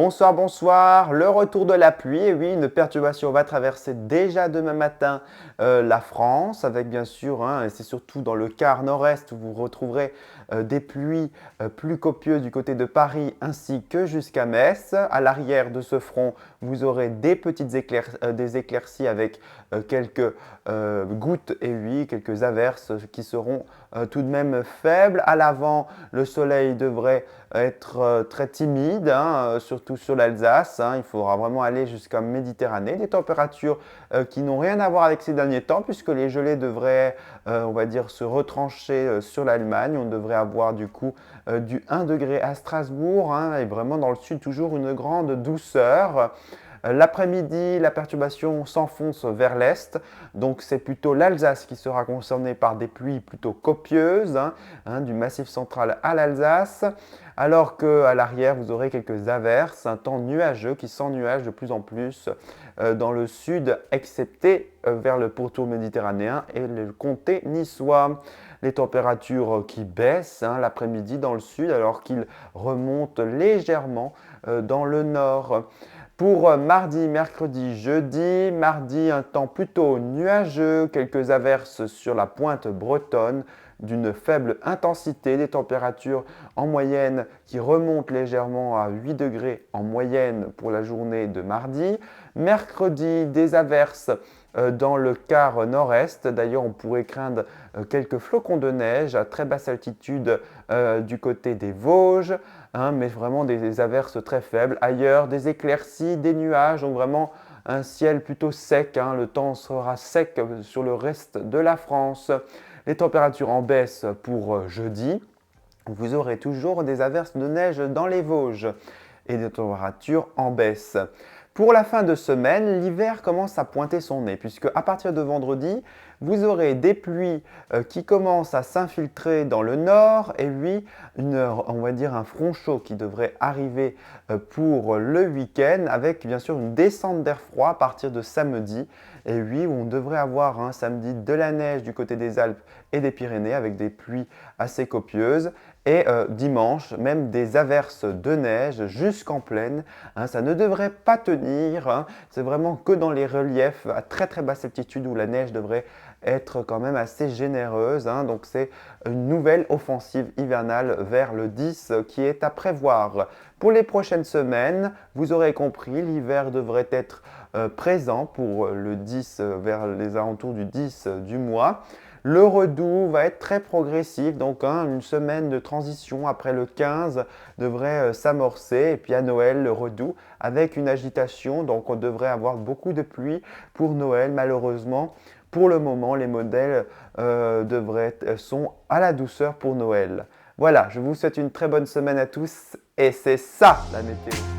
Bonsoir, bonsoir. Le retour de la pluie. Et oui, une perturbation va traverser déjà demain matin la France, avec bien sûr, et c'est surtout dans le quart nord-est où vous retrouverez des pluies plus copieuses du côté de Paris ainsi que jusqu'à Metz. À l'arrière de ce front, vous aurez des petites des éclaircies avec quelques gouttes et oui, quelques averses qui seront tout de même faibles. À l'avant, le soleil devrait être très timide, surtout sur l'Alsace. Il faudra vraiment aller jusqu'à Méditerranée. Des températures qui n'ont rien à voir avec ces derniers temps, puisque les gelées devraient, on va dire, se retrancher sur l'Allemagne. On devrait avoir du coup du 1 degré à Strasbourg, et vraiment dans le sud, toujours une grande douceur. L'après-midi, la perturbation s'enfonce vers l'est, donc c'est plutôt l'Alsace qui sera concernée par des pluies plutôt copieuses, du Massif central à l'Alsace, alors qu'à l'arrière, vous aurez quelques averses, un temps nuageux qui s'ennuage de plus en plus dans le sud, excepté vers le pourtour méditerranéen et le comté niçois. Les températures qui baissent l'après-midi dans le sud, alors qu'ils remontent légèrement dans le nord. Pour mardi, mercredi, jeudi, mardi, un temps plutôt nuageux, quelques averses sur la pointe bretonne, d'une faible intensité, des températures en moyenne qui remontent légèrement à 8 degrés en moyenne pour la journée de mardi. Mercredi, des averses dans le quart nord-est. D'ailleurs, on pourrait craindre quelques flocons de neige à très basse altitude du côté des Vosges, mais vraiment des averses très faibles. Ailleurs, des éclaircies, des nuages, donc vraiment un ciel plutôt sec. Le temps sera sec sur le reste de la France. Les températures en baisse pour jeudi. Vous aurez toujours des averses de neige dans les Vosges et des températures en baisse. Pour la fin de semaine, l'hiver commence à pointer son nez, puisque à partir de vendredi, vous aurez des pluies qui commencent à s'infiltrer dans le nord, et oui, on va dire un front chaud qui devrait arriver pour le week-end, avec bien sûr une descente d'air froid à partir de samedi. Et oui, on devrait avoir un samedi de la neige du côté des Alpes et des Pyrénées, avec des pluies assez copieuses. Et dimanche, même des averses de neige jusqu'en plaine. Ça ne devrait pas tenir. C'est vraiment que dans les reliefs à très très basse altitude où la neige devrait être quand même assez généreuse. Donc c'est une nouvelle offensive hivernale vers le 10 qui est à prévoir. Pour les prochaines semaines, vous aurez compris, l'hiver devrait être présent pour le 10 vers les alentours du 10 du mois. Le redout va être très progressif, donc une semaine de transition après le 15 devrait s'amorcer. Et puis à Noël, le redout avec une agitation, donc on devrait avoir beaucoup de pluie pour Noël. Malheureusement, pour le moment, les modèles sont à la douceur pour Noël. Voilà, je vous souhaite une très bonne semaine à tous et c'est ça la météo.